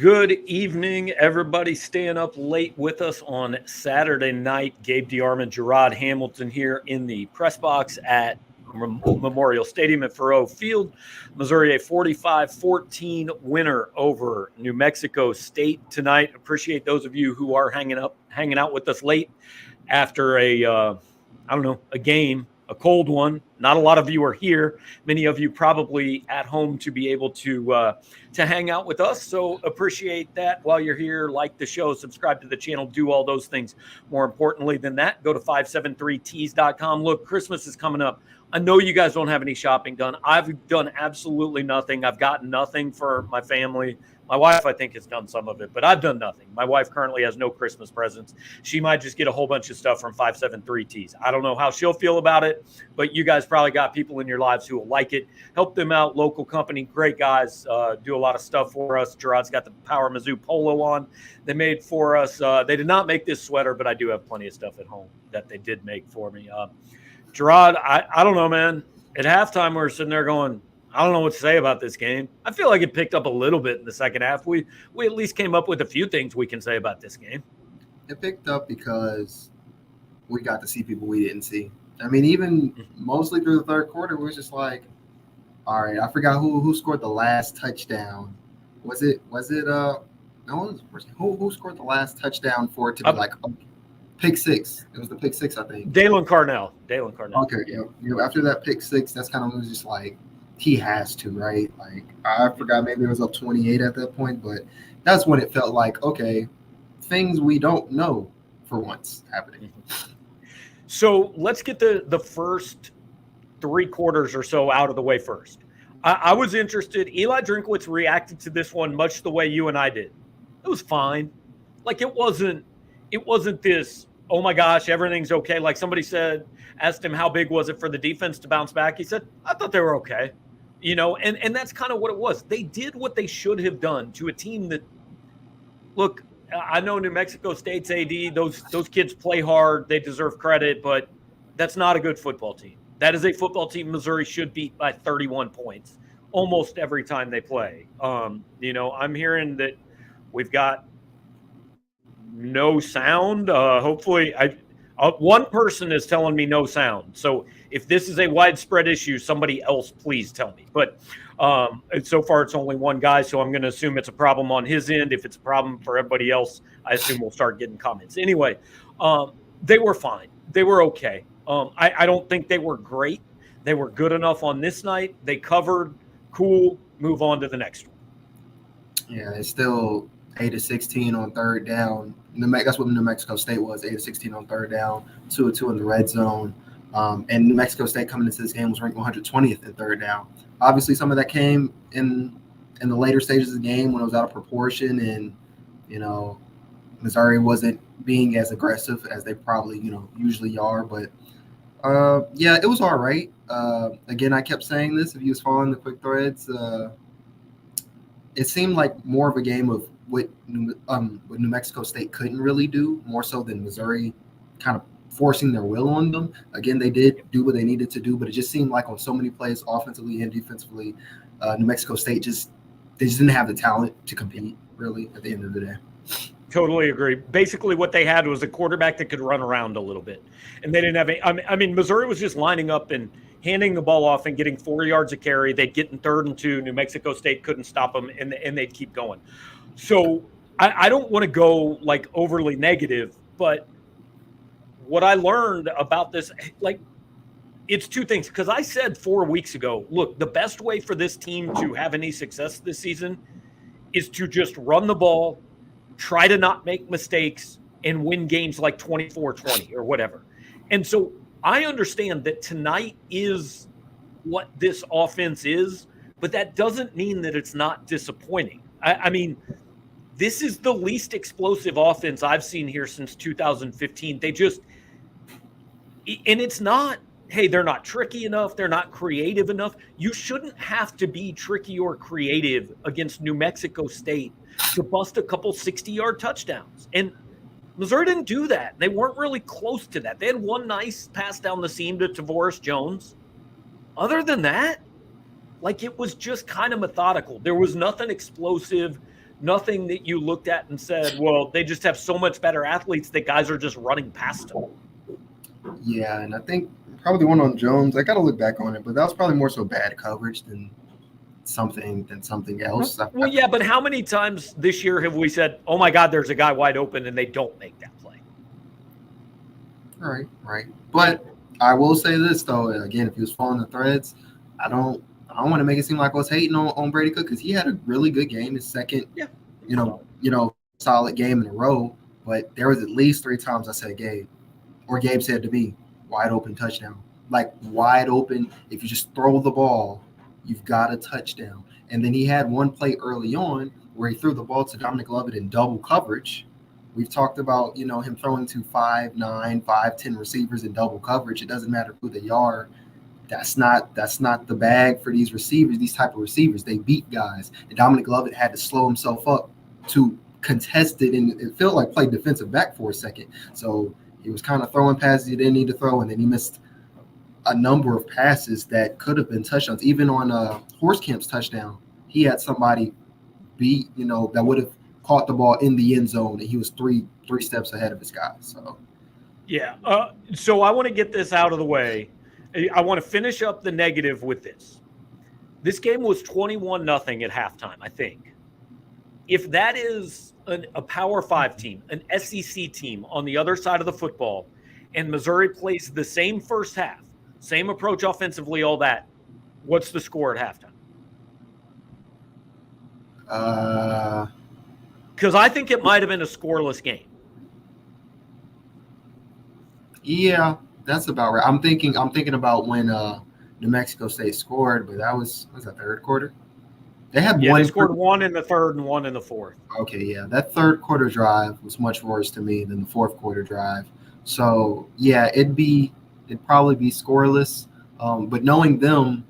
Good evening, everybody staying up late with us on Saturday night. Gabe, DeArmond, Jarod, Hamilton here in the press box at Memorial Stadium at Faurot Field. Missouri a 45-14 winner over New Mexico State tonight. Appreciate those of you who are hanging out with us late after a game, a cold one. Not a lot of you are here. Many of you probably at home to be able to hang out with us. So appreciate that. While you're here, like the show, subscribe to the channel, do all those things. More importantly than that, go to 573tees.com. Look, Christmas is coming up. I know you guys don't have any shopping done. I've done absolutely nothing. I've gotten nothing for my family. My wife, I think, has done some of it, but I've done nothing. My wife currently has no Christmas presents. She might just get a whole bunch of stuff from 573 Tees. I don't know how she'll feel about it, but you guys probably got people in your lives who will like it. Help them out. Local company, great guys, do a lot of stuff for us. Jarod's got the Power Mizzou polo on they made for us. They did not make this sweater, but I do have plenty of stuff at home that they did make for me. Jarod, I don't know, man. At halftime, we were sitting there going, I don't know what to say about this game. I feel like it picked up a little bit in the second half. We at least came up with a few things we can say about this game. It picked up because we got to see people we didn't see. I mean, even mostly through the third quarter, we was just like, all right, I forgot who scored the last touchdown. Was it who scored the last touchdown for it to be like pick six? It was the pick six, I think. Dalen Carnell. Okay, yeah. After that pick six, that's kind of was just like, he has to, right? Like, I forgot, maybe it was up 28 at that point, but that's when it felt like, okay, things we don't know for once happening. So let's get the first three quarters or so out of the way first. I was interested. Eli Drinkwitz reacted to this one much the way you and I did. It was fine. Like, it wasn't this, oh my gosh, everything's okay. Like somebody asked him how big was it for the defense to bounce back. He said, I thought they were okay. You know, and that's kind of what it was. They did what they should have done to a team that, look, I know New Mexico State's AD, those kids play hard. They deserve credit, but that's not a good football team. That is a football team Missouri should beat by 31 points almost every time they play. You know, I'm hearing that we've got no sound. Hopefully, one person is telling me no sound. So if this is a widespread issue, somebody else please tell me. But so far it's only one guy, so I'm going to assume it's a problem on his end. If it's a problem for everybody else, I assume we'll start getting comments. Anyway, they were fine. They were okay. I don't think they were great. They were good enough on this night. They covered. Cool. Move on to the next one. Yeah, it's still 8-16 on third down. That's what New Mexico State was, 8-16 on third down, 2-2 in the red zone. And New Mexico State coming into this game was ranked 120th in third down. Obviously, some of that came in the later stages of the game when it was out of proportion and, you know, Missouri wasn't being as aggressive as they probably, usually are. But, yeah, it was all right. Again, I kept saying this. If you was following the quick threads, it seemed like more of a game of what New Mexico State couldn't really do, more so than Missouri kind of forcing their will on them. Again, they did do what they needed to do, but it just seemed like on so many plays, offensively and defensively, New Mexico State just didn't have the talent to compete, really, at the end of the day. Totally agree. Basically, what they had was a quarterback that could run around a little bit, and they didn't have I mean, Missouri was just lining up and handing the ball off and getting 4 yards a carry. They'd get in 3rd and 2. New Mexico State couldn't stop them, and they'd keep going. So I don't want to go like overly negative, but what I learned about this, like, it's two things. Because I said 4 weeks ago, look, the best way for this team to have any success this season is to just run the ball, try to not make mistakes, and win games like 24-20 or whatever. And so I understand that tonight is what this offense is, but that doesn't mean that it's not disappointing. I mean, this is the least explosive offense I've seen here since 2015. They just – and it's not, hey, they're not tricky enough. They're not creative enough. You shouldn't have to be tricky or creative against New Mexico State to bust a couple 60-yard touchdowns. And Missouri didn't do that. They weren't really close to that. They had one nice pass down the seam to Tavoris Jones. Other than that, like, it was just kind of methodical. There was nothing explosive, Nothing that you looked at and said, well, they just have so much better athletes that guys are just running past them. Yeah, and I think probably the one on Jones, I got to look back on it, but that was probably more so bad coverage than something else. Well, yeah, but how many times this year have we said, oh my God, there's a guy wide open, and they don't make that play? Right. But I will say this though, again, if he was following the threads, I don't want to make it seem like I was hating on Brady Cook, because he had a really good game, his second, solid game in a row. But there was at least 3 times I said Gabe, or Gabe said to me, wide open touchdown. Like wide open, if you just throw the ball, you've got a touchdown. And then he had one play early on where he threw the ball to Dominic Lovett in double coverage. We've talked about, him throwing to 5'9", 5'10" receivers in double coverage. It doesn't matter who they are. That's not the bag for these receivers, these type of receivers. They beat guys. And Dominic Lovett had to slow himself up to contest it, and it felt like play defensive back for a second. So he was kind of throwing passes he didn't need to throw, and then he missed a number of passes that could have been touchdowns. Even on Horsecamp's touchdown, he had somebody beat, that would have caught the ball in the end zone, and he was three steps ahead of his guy. So, yeah. So I want to get this out of the way. I want to finish up the negative with this. This game was 21-0 at halftime, I think. If that is a Power 5 team, an SEC team on the other side of the football, and Missouri plays the same first half, same approach offensively, all that, what's the score at halftime? Because I think it might have been a scoreless game. Yeah, that's about right. I'm thinking about when New Mexico State scored, but that was that third quarter? They scored one in the third and one in the fourth. Okay, yeah. That third quarter drive was much worse to me than the fourth quarter drive. So, yeah, it'd probably be scoreless. But knowing them,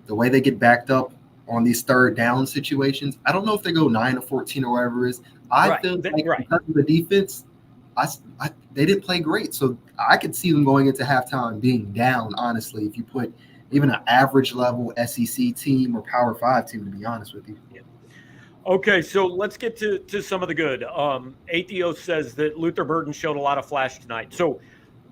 the way they get backed up on these third down situations, I don't know if they go 9-14 or whatever it is. I feel like because of the defense, they didn't play great. So I could see them going into halftime being down, honestly, if you put even an average level SEC team or Power 5 team, to be honest with you. Yeah. Okay, so let's get to some of the good. Atheos says that Luther Burden showed a lot of flash tonight. So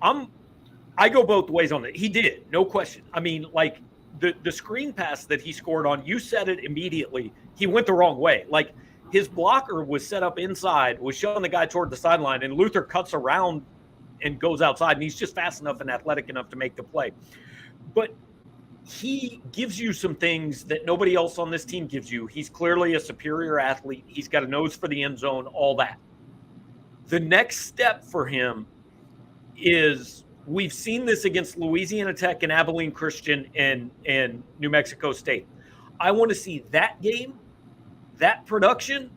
I go both ways on it. He did, no question. I mean, like the screen pass that he scored on, you said it immediately. He went the wrong way. Like his blocker was set up inside, was showing the guy toward the sideline, and Luther cuts around and goes outside, and he's just fast enough and athletic enough to make the play. But he gives you some things that nobody else on this team gives you. He's clearly a superior athlete. He's got a nose for the end zone, all that. The next step for him is, we've seen this against Louisiana Tech and Abilene Christian and New Mexico State. I want to see that game, that production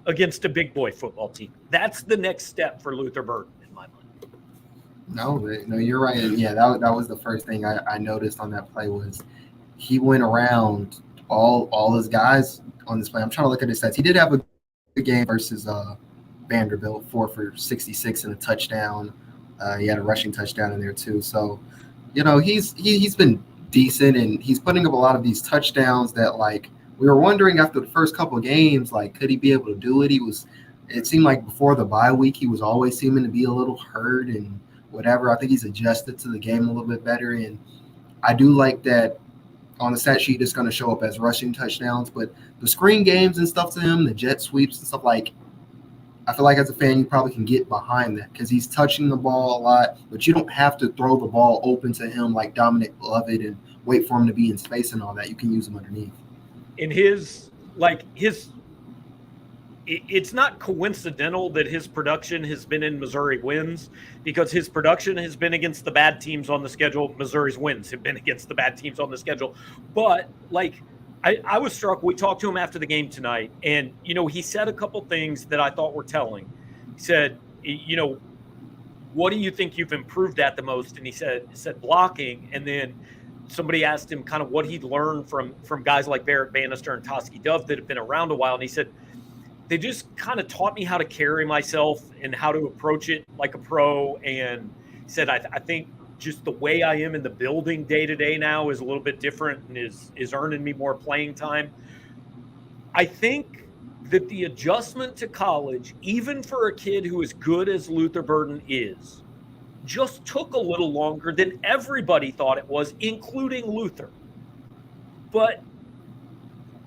against a big boy football team. That's the next step for Luther Burden in my mind. No, you're right. And yeah, that was the first thing I noticed on that play was he went around all his guys on this play. I'm trying to look at his stats. He did have a good game versus Vanderbilt, 4 for 66 and a touchdown. He had a rushing touchdown in there too. So, he's been decent, and he's putting up a lot of these touchdowns that, like, we were wondering after the first couple of games, like, could he be able to do it? It seemed like before the bye week, he was always seeming to be a little hurt and whatever. I think he's adjusted to the game a little bit better. And I do like that on the stat sheet, it's going to show up as rushing touchdowns, but the screen games and stuff to him, the jet sweeps and stuff, like, I feel like as a fan, you probably can get behind that because he's touching the ball a lot, but you don't have to throw the ball open to him like Dominic Lovett and wait for him to be in space and all that. You can use him underneath. In it's not coincidental that his production has been in Missouri wins, because his production has been against the bad teams on the schedule. Missouri's wins have been against the bad teams on the schedule. But, like, I was struck. We talked to him after the game tonight, and, he said a couple things that I thought were telling. He said, what do you think you've improved at the most? And he said blocking. And then somebody asked him kind of what he'd learned from guys like Barrett Bannister and Toski Dove that have been around a while. And he said, they just kind of taught me how to carry myself and how to approach it like a pro. And he said, I think just the way I am in the building day to day now is a little bit different and is earning me more playing time. I think that the adjustment to college, even for a kid who is good as Luther Burden is, just took a little longer than everybody thought it was, including Luther. But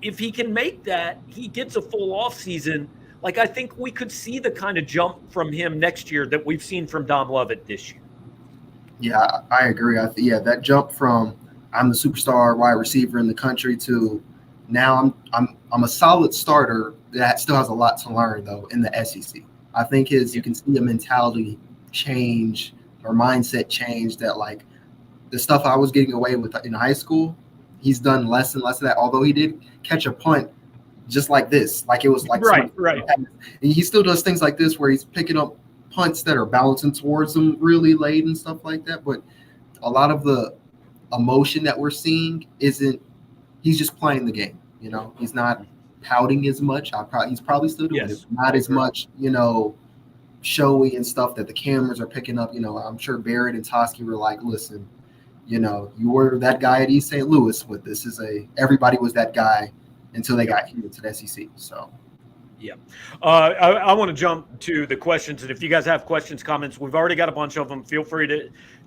if he can make that, he gets a full offseason. Like, I think we could see the kind of jump from him next year that we've seen from Dom Lovett this year. Yeah, I agree. That jump from I'm the superstar wide receiver in the country to now I'm a solid starter that still has a lot to learn though in the SEC. I think you can see a mentality change or mindset change that, like, the stuff I was getting away with in high school, he's done less and less of that. Although he did catch a punt just like this, like it was like right. And he still does things like this where he's picking up punts that are bouncing towards him really late and stuff like that. But a lot of the emotion that we're seeing isn't. He's just playing the game. You know, he's not pouting as much. He's probably still doing it, not as much. You know, showy and stuff that the cameras are picking up. You know, I'm sure Barrett and Toski were like, listen, you know, you were that guy at East St. Louis, but this is everybody was that guy until they got here to the SEC. So, yeah. I want to jump to the questions. And if you guys have questions, comments, we've already got a bunch of them. Feel free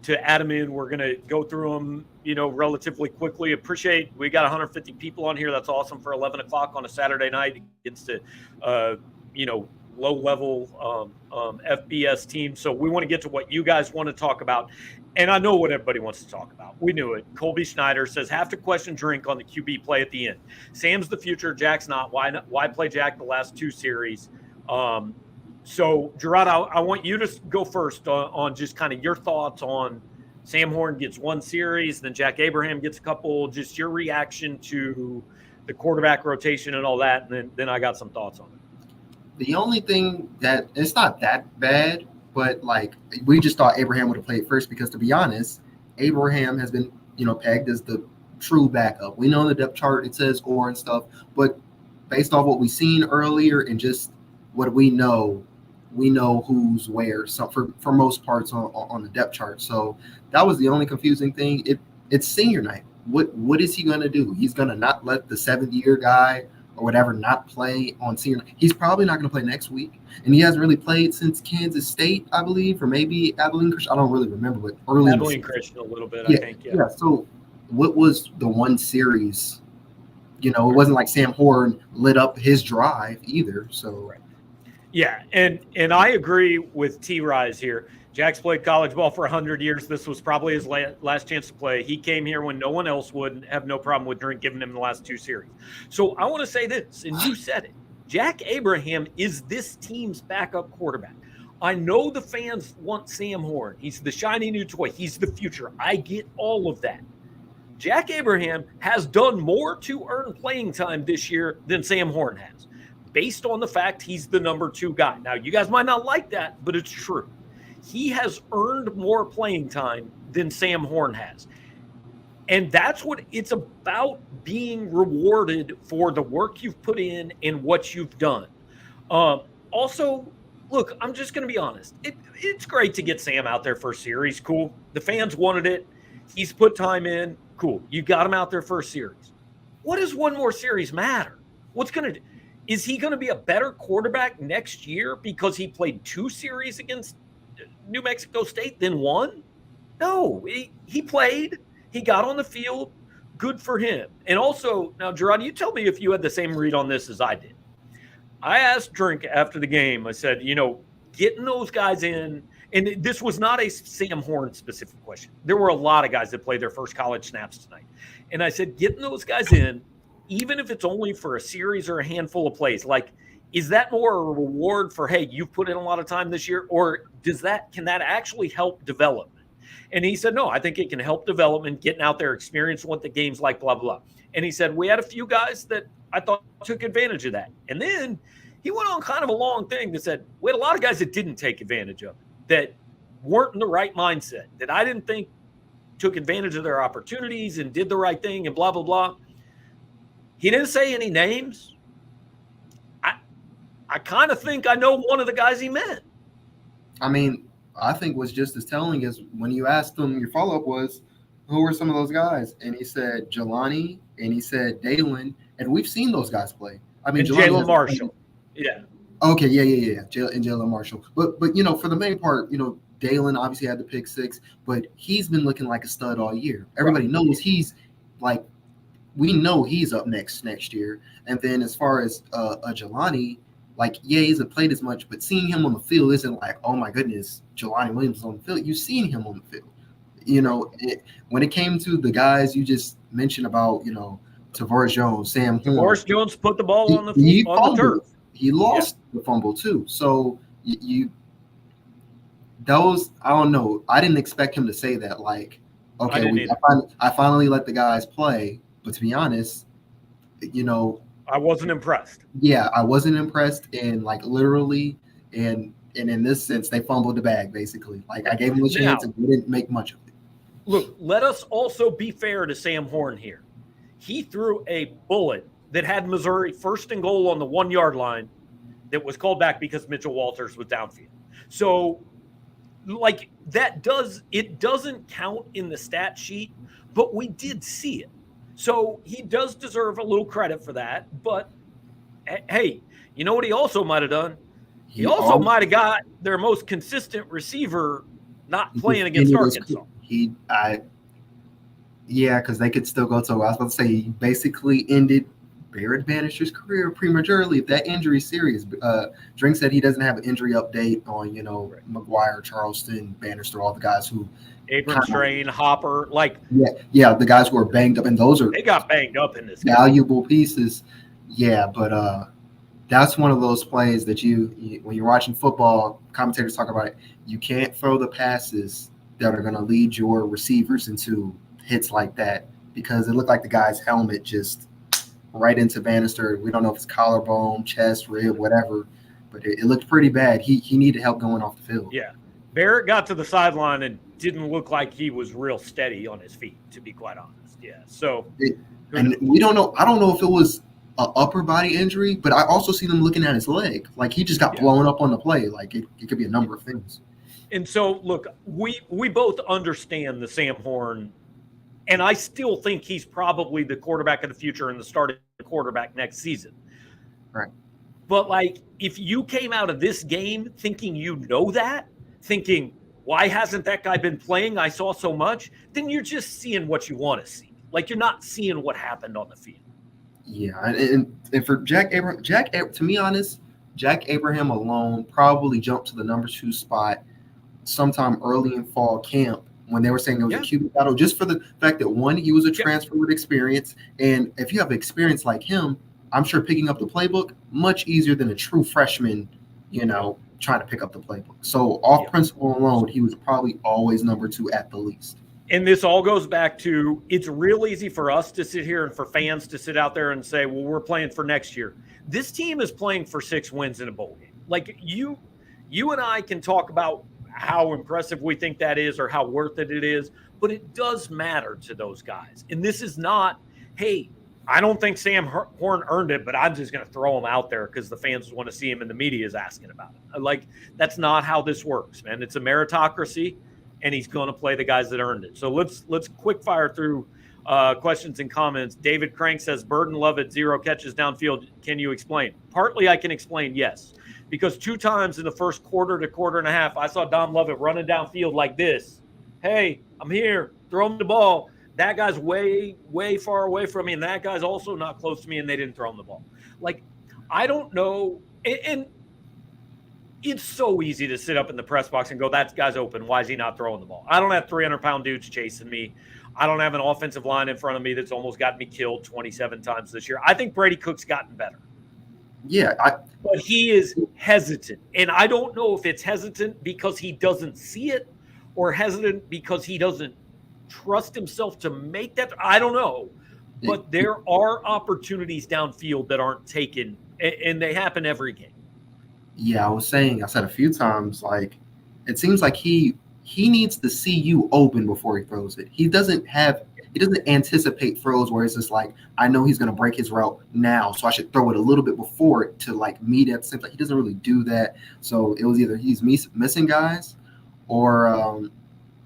to add them in. We're going to go through them, you know, relatively quickly. Appreciate we got 150 people on here. That's awesome for 11 o'clock on a Saturday night against the, you know, low-level FBS team. So we want to get to what you guys want to talk about. And I know what everybody wants to talk about. We knew it. Colby Schneider says, have to question Drink on the QB play at the end. Sam's the future. Jack's not. Why play Jack the last two series? So, Jarod, I want you to go first on just kind of your thoughts on Sam Horn gets one series, then Jack Abraham gets a couple, just your reaction to the quarterback rotation and all that. And then I got some thoughts on it. The only thing that it's not that bad, but like we just thought Abraham would have played first because, to be honest, Abraham has been, you know, pegged as the true backup. We know in the depth chart it says or and stuff, but based off what we've seen earlier and just what we know who's where. So for most parts on the depth chart. So that was the only confusing thing. It's senior night. What is he going to do? He's going to not let the 7th-year guy or whatever not play on senior night. He's probably not going to play next week. And he hasn't really played since Kansas State, I believe, or maybe Abilene Christian. I don't really remember, but early Abilene Christian a little bit, yeah, I think. Yeah. So what was the one series? You know, it wasn't like Sam Horn lit up his drive either. So right. Yeah, and I agree with T-Rise here. Jack's played college ball for 100 years. This was probably his last chance to play. He came here when no one else would and have no problem with Drink giving him the last two series. So I want to say this, and you said it. Jack Abraham is this team's backup quarterback. I know the fans want Sam Horn. He's the shiny new toy. He's the future. I get all of that. Jack Abraham has done more to earn playing time this year than Sam Horn has, based on the fact he's the number 2 guy. Now, you guys might not like that, but it's true. He has earned more playing time than Sam Horn has. And that's what it's about, being rewarded for the work you've put in and what you've done. Also, look, I'm just going to be honest. It's great to get Sam out there for a series. Cool. The fans wanted it. He's put time in. Cool. You got him out there for a series. What does one more series matter? Is he going to be a better quarterback next year because he played 2 series against New Mexico State than 1? No, he played. He got on the field. Good for him. And also, now, Jarod, you tell me if you had the same read on this as I did. I asked Drink after the game, I said, you know, getting those guys in, and this was not a Sam Horn specific question. There were a lot of guys that played their first college snaps tonight. And I said, getting those guys in, even if it's only for a series or a handful of plays, like, is that more a reward for, hey, you've put in a lot of time this year, or can that actually help development? And he said, no, I think it can help development, getting out there, experiencing what the game's like, blah, blah, blah. And he said, we had a few guys that I thought took advantage of that. And then he went on kind of a long thing that said, we had a lot of guys that didn't take advantage of it, that weren't in the right mindset, that I didn't think took advantage of their opportunities and did the right thing and blah, blah, blah. He didn't say any names. I kind of think I know one of the guys he meant. I mean, I think what's just as telling is when you asked him, your follow-up was, who were some of those guys? And he said Jelani, and he said Dalen, and we've seen those guys play. I mean, Jalen Marshall. Yeah. Okay, yeah. And Jalen Marshall. But for the main part, Dalen obviously had the pick 6, but he's been looking like a stud all year. Everybody knows he's like, we know he's up next year. And then as far as Jelani, like, yeah, he hasn't played as much, but seeing him on the field isn't like, oh my goodness, Jelani Williams is on the field. You've seen him on the field. When it came to the guys you just mentioned about, Tavares Jones, Sam Horn. Tavares Jones put the ball on the turf. He lost the fumble too. So those, I don't know. I didn't expect him to say that. Like, okay, I finally let the guys play. But to be honest, I wasn't impressed. Yeah, I wasn't impressed, and like literally, and in this sense, they fumbled the bag basically. Like, I gave them a chance, and they didn't make much of it. Look, let us also be fair to Sam Horn here. He threw a bullet that had Missouri first and goal on the 1-yard line that was called back because Mitchell Walters was downfield. So, like, it doesn't count in the stat sheet, but we did see it. So he does deserve a little credit for that. But, hey, you know what he also might have done? He also might have got their most consistent receiver not playing against Arkansas. Yeah, because they could still go to, I was about to say, he basically ended Barrett Bannister's career prematurely. If that injury is serious, Drink said he doesn't have an injury update on, McGuire, Charleston, Bannister, all the guys who Abram Strain, Hopper, like the guys who are banged up, and they got banged up in this valuable pieces. Yeah, but that's one of those plays that you when you're watching football, commentators talk about it. You can't throw the passes that are going to lead your receivers into hits like that, because it looked like the guy's helmet just right into Bannister. We don't know if it's collarbone, chest, rib, whatever, but it looked pretty bad. He needed help going off the field. Yeah. Barrett got to the sideline and didn't look like he was real steady on his feet, to be quite honest. Yeah. So, and we don't know. I don't know if it was an upper body injury, but I also see them looking at his leg. Like, he just got blown up on the play. Like, it could be a number of things. And so, look, we both understand the Sam Horn, and I still think he's probably the quarterback of the future and the starting quarterback next season. Right. But, like, if you came out of this game thinking thinking, why hasn't that guy been playing? I saw so much. Then you're just seeing what you want to see. Like, you're not seeing what happened on the field. Yeah, and for Jack Abraham, to be honest, Jack Abraham alone probably jumped to the number 2 spot sometime early in fall camp when they were saying it was a QB battle, just for the fact that, one, he was a transfer with experience. And if you have experience like him, I'm sure picking up the playbook much easier than a true freshman, trying to pick up the playbook. So off principle alone, he was probably always number 2 at the least. And this all goes back to, it's real easy for us to sit here and for fans to sit out there and say, well, we're playing for next year. This team is playing for 6 wins in a bowl game. Like, you and I can talk about how impressive we think that is or how worth it is, but it does matter to those guys. And this is not, hey, I don't think Sam Horn earned it, but I'm just going to throw him out there because the fans want to see him and the media is asking about it. Like, that's not how this works, man. It's a meritocracy, and he's going to play the guys that earned it. So let's quick fire through questions and comments. David Crank says, Burden Lovett, 0 catches downfield. Can you explain? Partly I can explain, yes. Because 2 times in the first quarter to quarter and a half, I saw Dom Lovett running downfield like this. Hey, I'm here. Throw him the ball. That guy's way, way far away from me, and that guy's also not close to me, and they didn't throw him the ball. Like, I don't know. And it's so easy to sit up in the press box and go, that guy's open. Why is he not throwing the ball? I don't have 300-pound dudes chasing me. I don't have an offensive line in front of me that's almost got me killed 27 times this year. I think Brady Cook's gotten better. Yeah. But he is hesitant. And I don't know if it's hesitant because he doesn't see it or hesitant because he doesn't trust himself to make that. I don't know. But there are opportunities downfield that aren't taken, and they happen every game. Yeah, I said a few times, like, it seems like he needs to see you open before he throws it. He doesn't anticipate throws where it's just like, I know he's going to break his route now, so I should throw it a little bit before it to, like, meet at the same time. He doesn't really do that. So it was either he's missing guys or,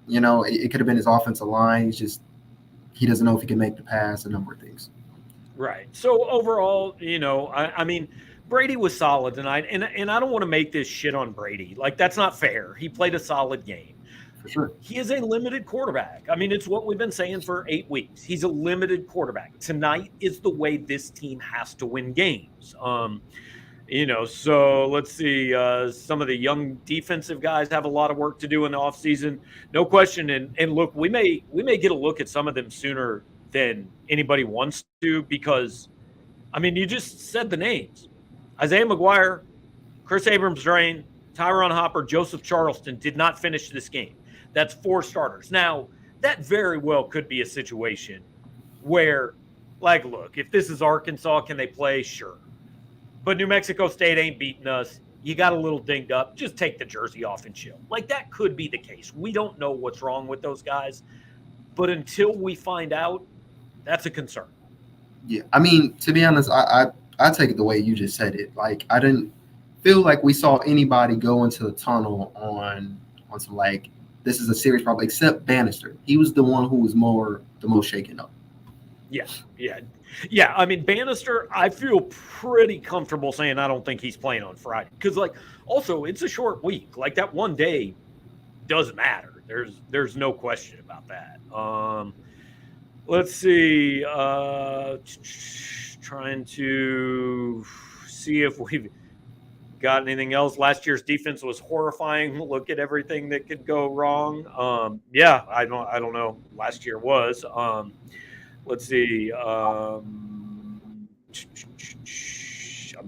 it could have been his offensive line. He doesn't know if he can make the pass, a number of things. Right. So overall, I mean, Brady was solid tonight, and I don't want to make this shit on Brady. Like, that's not fair. He played a solid game. For sure. He is a limited quarterback. I mean, it's what we've been saying for 8 weeks. He's a limited quarterback. Tonight is the way this team has to win games. So let's see. Some of the young defensive guys have a lot of work to do in the offseason. No question. And look, we may get a look at some of them sooner than anybody wants to because, I mean, you just said the names. Isaiah McGuire, Chris Abrams-Drain, Tyron Hopper, Joseph Charleston did not finish this game. That's 4 starters. Now, that very well could be a situation where, like, look, if this is Arkansas, can they play? Sure. But New Mexico State ain't beating us. You got a little dinged up. Just take the jersey off and chill. Like, that could be the case. We don't know what's wrong with those guys. But until we find out, that's a concern. Yeah. I mean, to be honest, I take it the way you just said it. Like, I didn't feel like we saw anybody go into the tunnel on some, like, this is a serious problem, except Bannister. He was the one who was the most shaken up. Yeah. I mean, Bannister, I feel pretty comfortable saying I don't think he's playing on Friday. Because, like, also, it's a short week. Like, that one day doesn't matter. There's no question about that. Let's see. Trying to see if we've got anything else. Last year's defense was horrifying. Look at everything that could go wrong. I don't know. Last year was. Let's see. I'm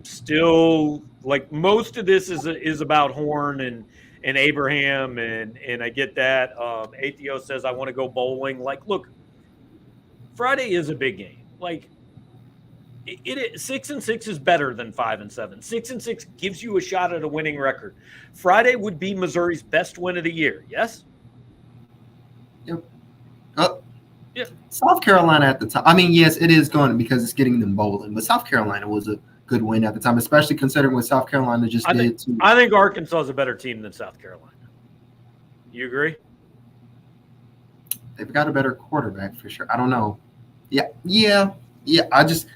still, like, most of this is about Horn and Abraham, and I get that. Atheo says I want to go bowling. Like, look, Friday is a big game. Like, it 6-6 is better than 5-7. 6-6 gives you a shot at a winning record. Friday would be Missouri's best win of the year. Yes. Yep. Yeah. South Carolina at the time. I mean, yes, it is going because it's getting them bowling, but South Carolina was a good win at the time, especially considering what South Carolina just did. I think Arkansas is a better team than South Carolina. You agree? They've got a better quarterback for sure. I don't know. Yeah.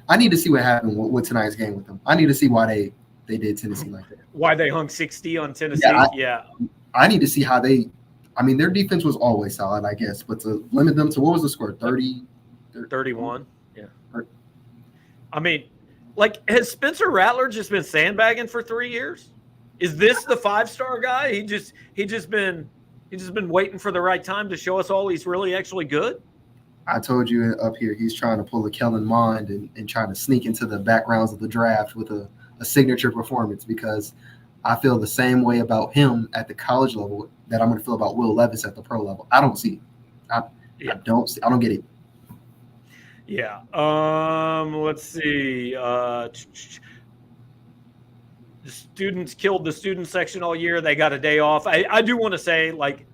I need to see what happened with tonight's game with them. I need to see why they did Tennessee like that. Why they hung 60 on Tennessee? Yeah. I need to see how their defense was always solid, I guess, but to limit them to, what was the score? 31. Yeah. I mean, like, has Spencer Rattler just been sandbagging for 3 years? Is this the 5-star guy? He just been waiting for the right time to show us all he's really actually good. I told you up here, he's trying to pull a Kellen Mond and trying to sneak into the backgrounds of the draft with a signature performance, because I feel the same way about him at the college level that I'm going to feel about Will Levis at the pro level. I don't see it. I don't get it. Yeah. Let's see. The students killed the student section all year. They got a day off. I do want to say, like,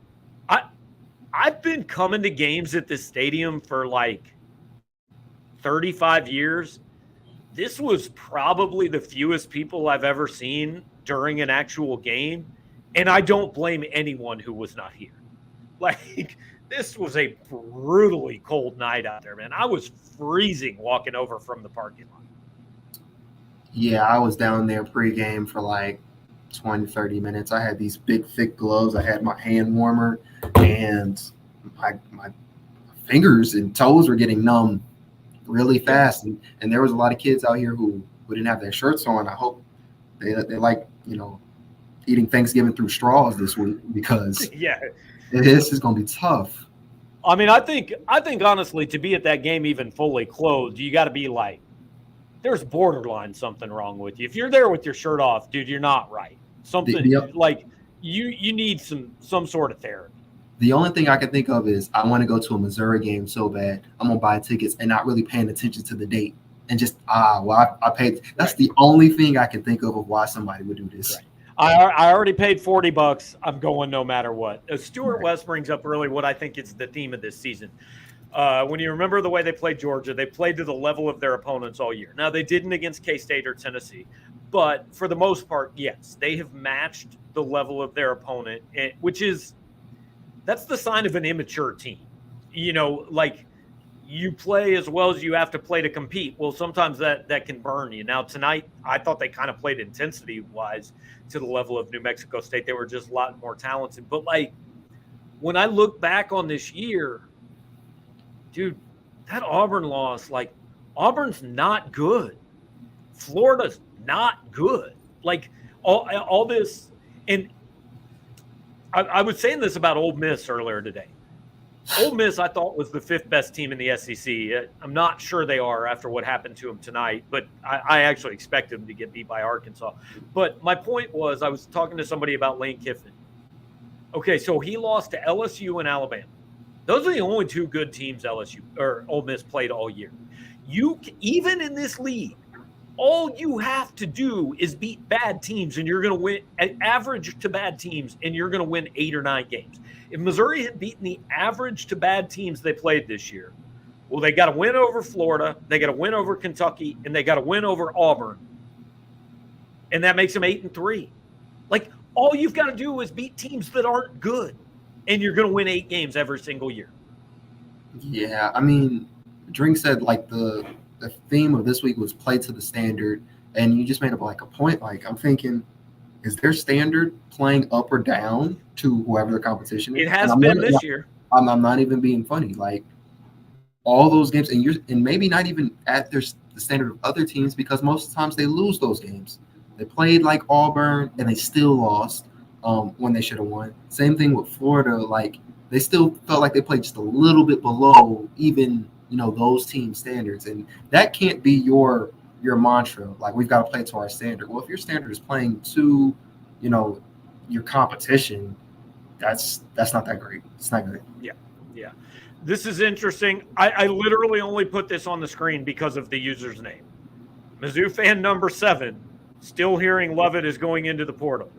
I've been coming to games at this stadium for like 35 years. This was probably the fewest people I've ever seen during an actual game, and I don't blame anyone who was not here. Like, this was a brutally cold night out there, man. I was freezing walking over from the parking lot. Yeah, I was down there pregame for like 20, 30 minutes. I had these big, thick gloves. I had my hand warmer, and my fingers and toes were getting numb really fast. And there was a lot of kids out here who didn't have their shirts on. I hope they like, eating Thanksgiving through straws this week, because this is going to be tough. I mean, I think honestly, to be at that game even fully clothed, you got to be like, there's borderline something wrong with you. If you're there with your shirt off, dude, you're not right. Something like you need some sort of therapy. The only thing I can think of is I want to go to a Missouri game so bad. I'm going to buy tickets and not really paying attention to the date. And just, I paid. That's the only thing I can think of why somebody would do this. Right. I already paid $40. I'm going no matter what. Stuart West brings up really what I think is the theme of this season. When you remember the way they played Georgia, they played to the level of their opponents all year. Now, they didn't against K-State or Tennessee, but for the most part, yes, they have matched the level of their opponent, that's the sign of an immature team. Like, you play as well as you have to play to compete. Well, sometimes that can burn you. Now, tonight, I thought they kind of played intensity-wise to the level of New Mexico State. They were just a lot more talented. But, like, when I look back on this year, dude, that Auburn loss, like, Auburn's not good. Florida's not good. Like, all this – and I was saying this about Ole Miss earlier today. Ole Miss, I thought, was the fifth best team in the SEC. I'm not sure they are after what happened to them tonight, but I actually expected them to get beat by Arkansas. But my point was, I was talking to somebody about Lane Kiffin. Okay, so he lost to LSU and Alabama. Those are the only two good teams LSU or Ole Miss played all year. Even in this league, all you have to do is beat bad teams, and you're going to win. Average to bad teams, and you're going to win 8 or 9 games. If Missouri had beaten the average to bad teams they played this year, well, they got to win over Florida, they got to win over Kentucky, and they got to win over Auburn, and that makes them 8-3. Like, all you've got to do is beat teams that aren't good, and you're going to win 8 games every single year. Yeah, I mean, Drink said, like, the theme of this week was play to the standard, and you just made up, like, a point. Like, I'm thinking, is their standard playing up or down to whoever the competition is? It has been this year. I'm not even being funny. Like, all those games, and maybe not even at the standard of other teams, because most of the times they lose those games. They played like Auburn, and they still lost when they should have won. Same thing with Florida. Like, they still felt like they played just a little bit below even, those team standards. And that can't be your mantra. Like, we've got to play to our standard. Well, if your standard is playing to, your competition, that's not that great. It's not good. Yeah. This is interesting. I literally only put this on the screen because of the user's name. Mizzou fan number 7, still hearing Lovett is going into the portal.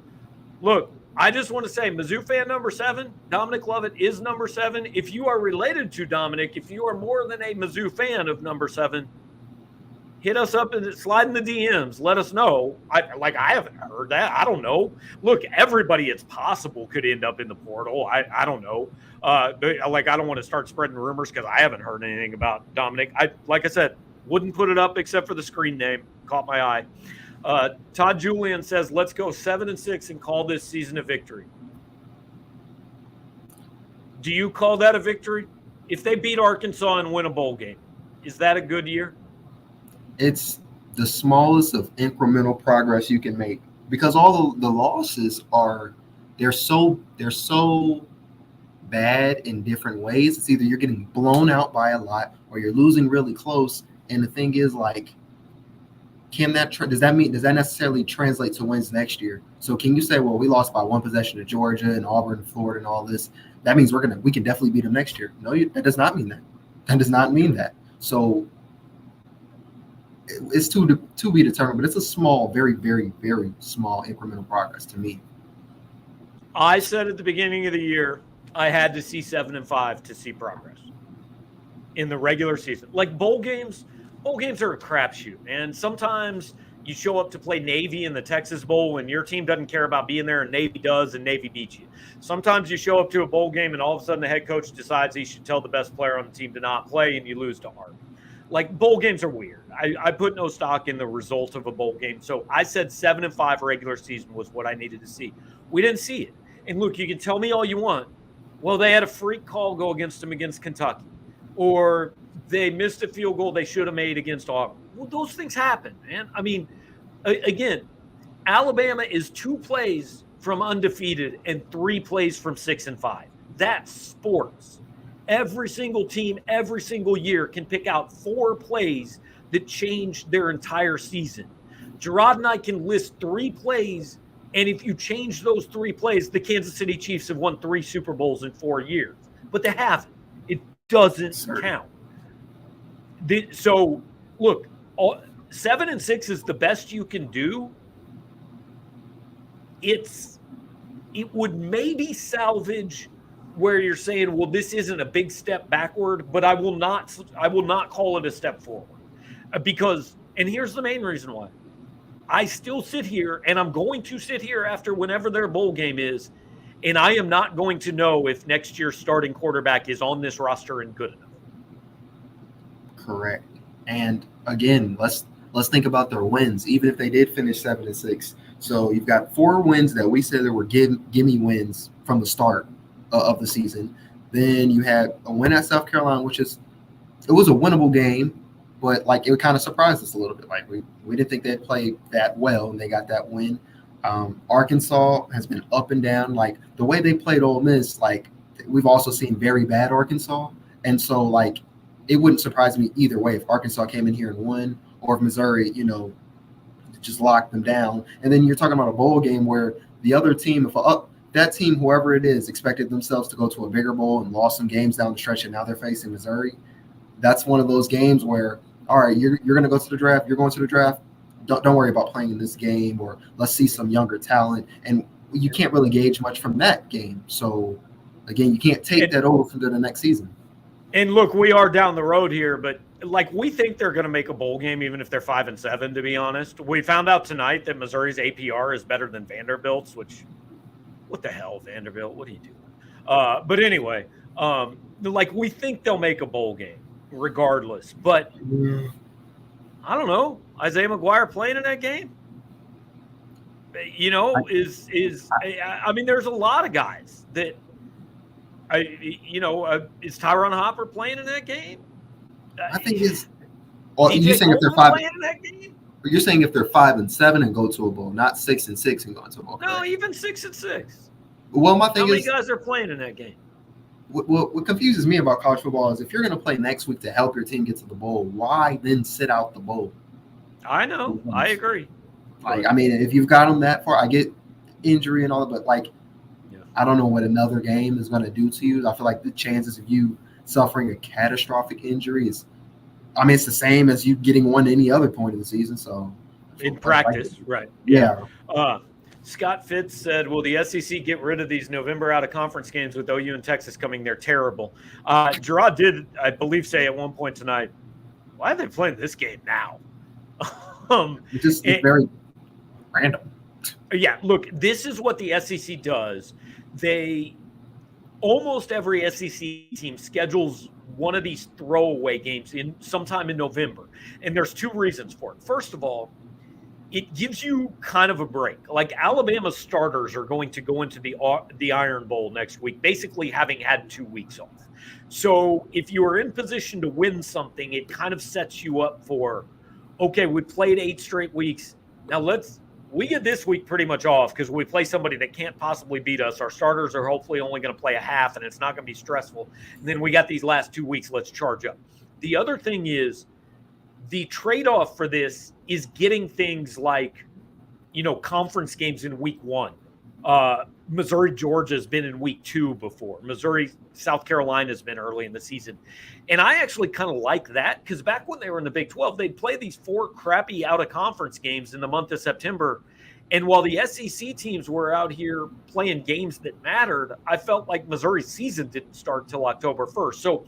Look, I just want to say, Mizzou fan number 7, Dominic Lovett is number 7. If you are related to Dominic, if you are more than a Mizzou fan of number 7, hit us up and slide in the DMs. Let us know. I haven't heard that. I don't know. Look, everybody, it's possible, could end up in the portal. I don't know. I don't want to start spreading rumors because I haven't heard anything about Dominic. Like I said, wouldn't put it up except for the screen name. Caught my eye. Todd Julian says, let's go 7-6 and call this season a victory. Do you call that a victory? If they beat Arkansas and win a bowl game, is that a good year? It's the smallest of incremental progress you can make, because all the losses they're so bad in different ways. It's either you're getting blown out by a lot or you're losing really close. And the thing is, like, does that necessarily translate to wins next year? So can you say, well, we lost by 1 possession to Georgia and Auburn and Florida and all this? That means we can definitely beat them next year. No, that does not mean that. That does not mean that. So it's to be determined, but it's a small, very, very, very small incremental progress to me. I said at the beginning of the year, I had to see 7-5 to see progress in the regular season. Like, bowl games are a crapshoot, man. Sometimes you show up to play Navy in the Texas Bowl and your team doesn't care about being there and Navy does, and Navy beats you. Sometimes you show up to a bowl game and all of a sudden the head coach decides he should tell the best player on the team to not play and you lose to Army. Like, bowl games are weird. I put no stock in the result of a bowl game. So I said 7-5 regular season was what I needed to see. We didn't see it. And look, you can tell me all you want. Well, they had a freak call go against them against Kentucky. Or they missed a field goal they should have made against Auburn. Well, those things happen, man. I mean, again, Alabama is 2 plays from undefeated and 3 plays from 6-5. That's sports. Every single team, every single year can pick out 4 plays that change their entire season. Jarod and I can list 3 plays, and if you change those 3 plays, the Kansas City Chiefs have won 3 Super Bowls in 4 years. But they haven't. It doesn't count. So, look, 7-6 is the best you can do. It would maybe salvage where you're saying, well, this isn't a big step backward, but I will not call it a step forward. Because, and here's the main reason why. I still sit here, and I'm going to sit here after whenever their bowl game is, and I am not going to know if next year's starting quarterback is on this roster and good enough. Correct. And again, let's think about their wins, even if they did finish 7-6. So you've got 4 wins that we said that were gimme wins from the start of the season. Then you had a win at South Carolina, it was a winnable game, but like it kind of surprised us a little bit. Like we didn't think they'd play that well, and they got that win. Arkansas has been up and down. Like the way they played Ole Miss, like we've also seen very bad Arkansas, and so like it wouldn't surprise me either way if Arkansas came in here and won, or if Missouri, just locked them down. And then you're talking about a bowl game where the other team, that team, whoever it is, expected themselves to go to a bigger bowl and lost some games down the stretch, and now they're facing Missouri. That's one of those games where, all right, you're going to go to the draft. You're going to the draft. Don't worry about playing in this game, or let's see some younger talent. And you can't really gauge much from that game. So, again, you can't take that over to the next season. And look, we are down the road here, but like we think they're going to make a bowl game, even if they're 5-7. To be honest, we found out tonight that Missouri's APR is better than Vanderbilt's. Which, what the hell, Vanderbilt? What are you doing? But anyway, like we think they'll make a bowl game regardless. But I don't know. Isaiah McGuire playing in that game? Is there's a lot of guys that is Tyron Hopper playing in that game? I think it's. Well, you're saying if they're 5 playing in that game? You're saying if they're 5-7 and go to a bowl, not 6-6 and go to a bowl. No, even 6-6. Well, my thing is, how many guys are playing in that game? What confuses me about college football is if you're going to play next week to help your team get to the bowl, why then sit out the bowl? I know. I agree. Like, I mean, if you've got them that far, I get injury and all that, but like, I don't know what another game is going to do to you. I feel like the chances of you suffering a catastrophic injury it's the same as you getting one any other point in the season. So in practice, right? Yeah. Scott Fitz said, will the SEC get rid of these November out-of-conference games with OU and Texas coming? They're terrible. Jarod did, I believe, say at one point tonight, why are they playing this game now? It's very random. Yeah, look, this is what the SEC does. Almost every SEC team schedules one of these throwaway games sometime in November. And there's 2 reasons for it. First of all, it gives you kind of a break. Like Alabama's starters are going to go into the Iron Bowl next week, basically having had 2 weeks off. So if you are in position to win something, it kind of sets you up for, okay, we played 8 straight weeks. Now we get this week pretty much off because we play somebody that can't possibly beat us. Our starters are hopefully only going to play a half, and it's not going to be stressful. And then we got these last 2 weeks. Let's charge up. The other thing is the trade-off for this is getting things like, conference games in week 1. Missouri, Georgia's been in week 2 before. Missouri, South Carolina's been early in the season. And I actually kind of like that because back when they were in the Big 12, they'd play these 4 crappy out-of-conference games in the month of September. And while the SEC teams were out here playing games that mattered, I felt like Missouri's season didn't start till October 1st. So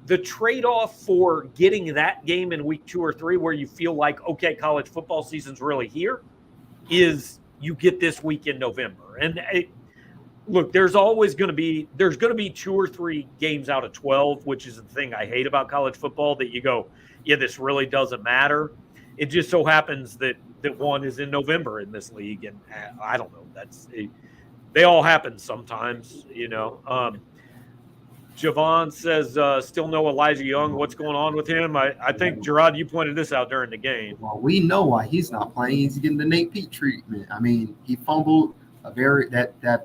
the trade-off for getting that game in week 2 or 3 where you feel like, okay, college football season's really here is you get this week in November. And look, there's going to be 2 or 3 games out of 12, which is the thing I hate about college football, that you go, yeah, this really doesn't matter. It just so happens that one is in November in this league. And I don't know, they all happen sometimes, Javon says, still no Elijah Young. What's going on with him? I think, Jarod, you pointed this out during the game. Well, we know why he's not playing. He's getting the Nate Pete treatment. I mean, he fumbled the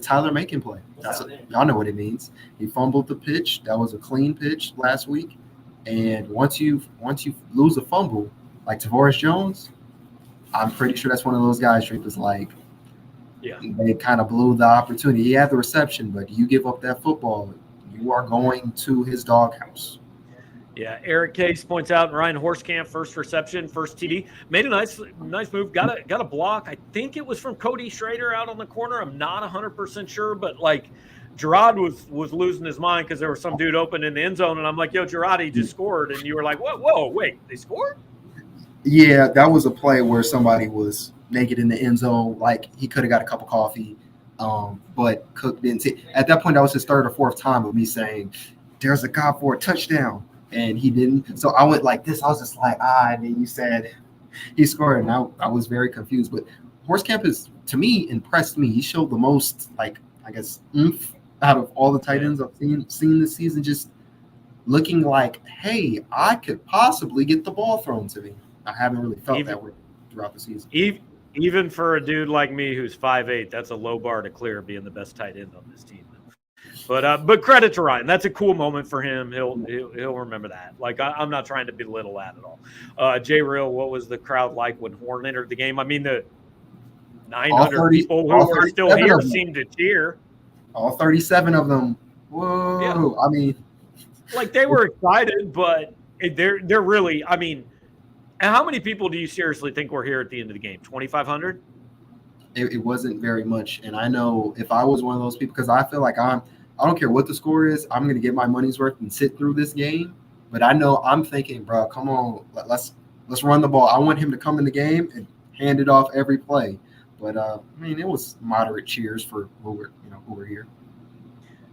Tyler Macon play. Y'all know what it means. He fumbled the pitch. That was a clean pitch last week. And once you lose a fumble, like Tavares Jones, I'm pretty sure that's one of those guys Tripp is like, yeah, they kind of blew the opportunity. He had the reception, but you give up that football, you are going to his doghouse. Yeah, Eric Case points out Ryan Horskamp, first reception, first TD. Made a nice move, got a block. I think it was from Cody Schrader out on the corner. I'm not 100% sure, but like Jarod was losing his mind because there was some dude open in the end zone, and I'm like, yo, Jarod, he just scored. And you were like, whoa, wait, they scored? Yeah, that was a play where somebody was naked in the end zone. Like, he could have got a cup of coffee, but Cook didn't see. At that point, that was his 3rd or 4th time of me saying, there's a guy for a touchdown. and he didn't. So I went like this. I was just like, and then you said he scored, and I was very confused. But Horsecamp is, to me, impressed me. He showed the most, like, I guess, oomph out of all the tight ends I've seen this season, just looking like, hey, I could possibly get the ball thrown to me. I haven't really felt that way throughout the season. Even for a dude like me who's 5'8", that's a low bar to clear being the best tight end on this team. But credit to Ryan. That's a cool moment for him. He'll remember that. Like, I'm not trying to belittle that at all. J Real, what was the crowd like when Horn entered the game? I mean, the 900 people who are still here seemed to cheer. All 37 of them. Whoa! Yeah. I mean, like, they were excited, but they're really. I mean, how many people do you seriously think were here at the end of the game? 2,500. It wasn't very much, and I know if I was one of those people, because I feel like I don't care what the score is, I'm going to get my money's worth and sit through this game. But I know I'm thinking, bro, come on, let's run the ball. I want him to come in the game and hand it off every play. But I mean, it was moderate cheers for who were here.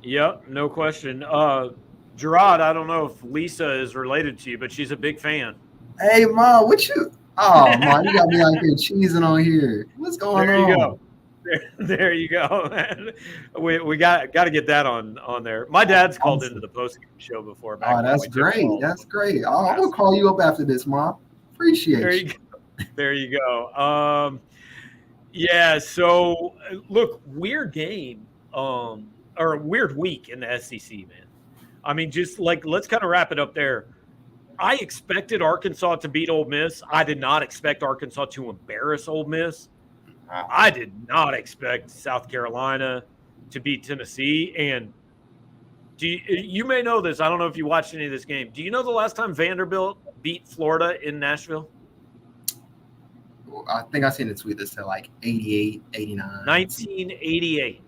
Yep, no question. Jarod, I don't know if Lisa is related to you, but she's a big fan. Hey, Ma, what you? Oh, Ma, you got me out here cheesing on here. What's going on? There you go. There you go, man. We got to get that on there. My dad's called into the Postgame show before. That's great. That's great. I'm gonna call you up after this, Mom. Appreciate you. There you go. Yeah. So look, weird game, or a weird week in the SEC, man. I mean, just like, let's kind of wrap it up there. I expected Arkansas to beat Ole Miss. I did not expect Arkansas to embarrass Ole Miss. I did not expect South Carolina to beat Tennessee. And you may know this. I don't know if you watched any of this game. Do you know the last time Vanderbilt beat Florida in Nashville? I think I seen a tweet that said like 88, 89. 1988.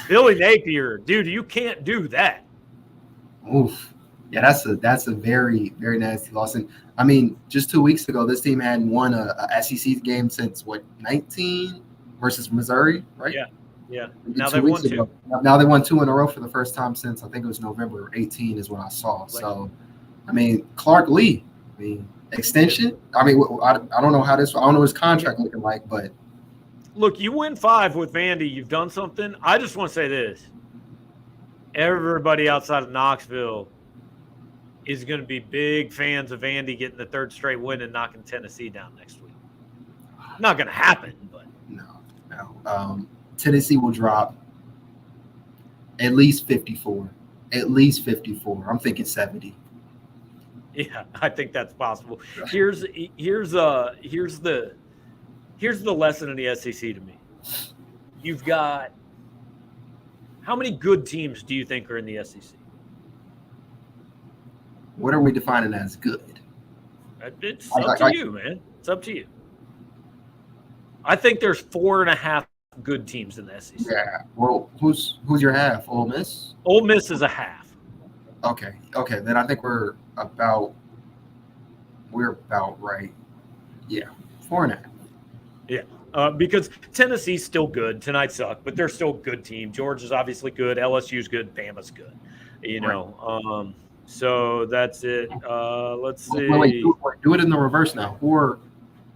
Billy Napier, dude, you can't do that. Oof. Yeah, that's a very, very nasty loss. And I mean, just 2 weeks ago, this team hadn't won a SEC game since 19 versus Missouri, right? Yeah. Now they won two. Now they won 2 in a row for the first time since I think it was November 18 is when I saw. So, I mean, Clark Lee, extension. I mean, I don't know I don't know his contract looking like, but look, you win 5 with Vandy. You've done something. I just want to say this. Everybody outside of Knoxville is going to be big fans of Vandy getting the 3rd straight win and knocking Tennessee down next week. Not going to happen, but no. Tennessee will drop at least 54. At least 54. I'm thinking 70. Yeah, I think that's possible. Here's the lesson in the SEC to me. You've got, how many good teams do you think are in the SEC? What are we defining as good? It's up to you, man. It's up to you. I think there's 4.5 good teams in the SEC. Yeah. Well, who's your half? Ole Miss? Ole Miss is a half. Okay. Then I think we're about right. Yeah. 4.5. Yeah. Because Tennessee's still good. Tonight sucked, but they're still a good team. Georgia's obviously good. LSU's good. Bama's good. Right. So that's it. Let's see. Wait, do it in the reverse now. Who are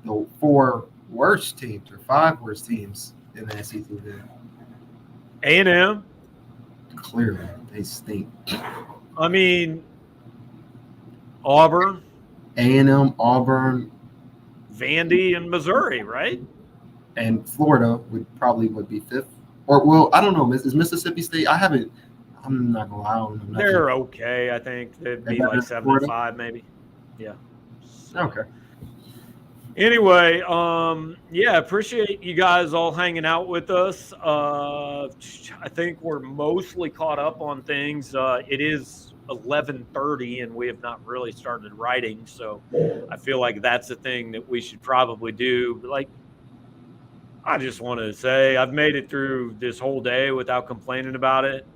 the 4 worst teams or 5 worst teams in the SEC then? A&M. Clearly, they stink. I mean, Auburn. A&M, Auburn. Vandy, and Missouri, right? And Florida would be 5th. Or, well, I don't know. Is Mississippi State? I'm not going to lie. They're okay, I think. They'd be like 7-5 maybe. Yeah. So. Okay. Anyway, appreciate you guys all hanging out with us. I think we're mostly caught up on things. It is 11:30 and we have not really started writing, so I feel like that's a thing that we should probably do. Like, I just want to say I've made it through this whole day without complaining about it.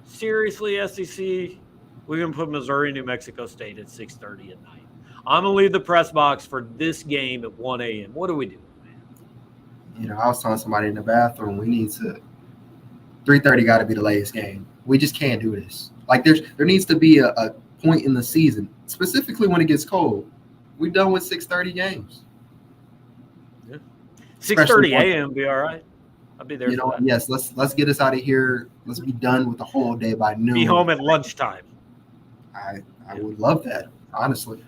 Seriously, SEC, we're going to put Missouri, New Mexico State at 6:30 at night. I'm going to leave the press box for this game at 1 a.m. What do we do, man? I was telling somebody in the bathroom, we need to 3:30 got to be the latest game. We just can't do this. Like there needs to be a point in the season, specifically when it gets cold. We're done with 6:30 games. Yeah. 6:30 a.m. be all right. I'll be there. Yes. Let's get us out of here. Let's be done with the whole day by noon. Be home at lunchtime. I would love that, honestly.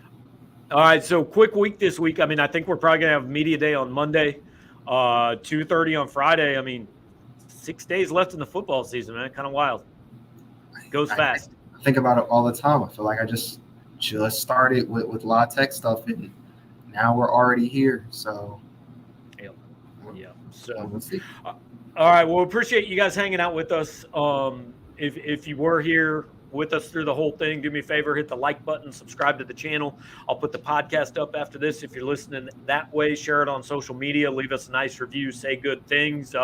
All right, so quick week this week. I mean, I think we're probably going to have media day on Monday, 2:30 on Friday. I mean, 6 days left in the football season, man. Kind of wild. It goes fast. I think about it all the time. I feel like I just started with La Tech stuff, and now we're already here. So, yeah. So, we'll see. All right. Well, appreciate you guys hanging out with us. If you were here with us through the whole thing, do me a favor, hit the like button, subscribe to the channel. I'll put the podcast up after this. If you're listening that way, share it on social media, leave us a nice review, say good things.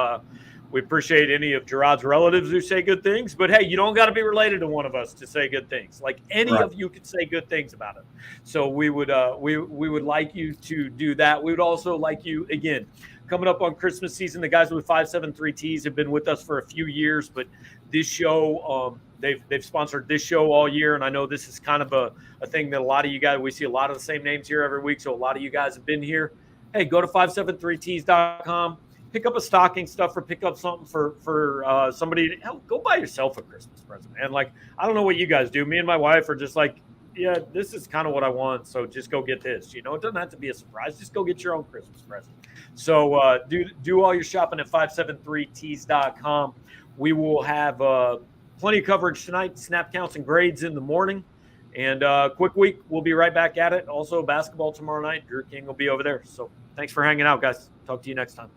We appreciate any of Jarod's relatives who say good things, but hey, you don't got to be related to one of us to say good things. Like any of you can say good things about it. So we would like you to do that. We would also like you, again, coming up on Christmas season, the guys with 573 Tees have been with us for a few years, but this show, they've sponsored this show all year, and I know this is kind of a thing that a lot of you guys, we see a lot of the same names here every week, so a lot of you guys have been here. Hey, go to 573tees.com, pick up a stocking stuffer, pick up something for somebody. Hell, go buy yourself a Christmas present, man. Like, I don't know what you guys do. Me and my wife are just like, yeah, this is kind of what I want, so just go get this. You know, it doesn't have to be a surprise. Just go get your own Christmas present. So do all your shopping at 573tees.com. We will have plenty of coverage tonight, snap counts and grades in the morning. And quick week, we'll be right back at it. Also, basketball tomorrow night. Drew King will be over there. So thanks for hanging out, guys. Talk to you next time.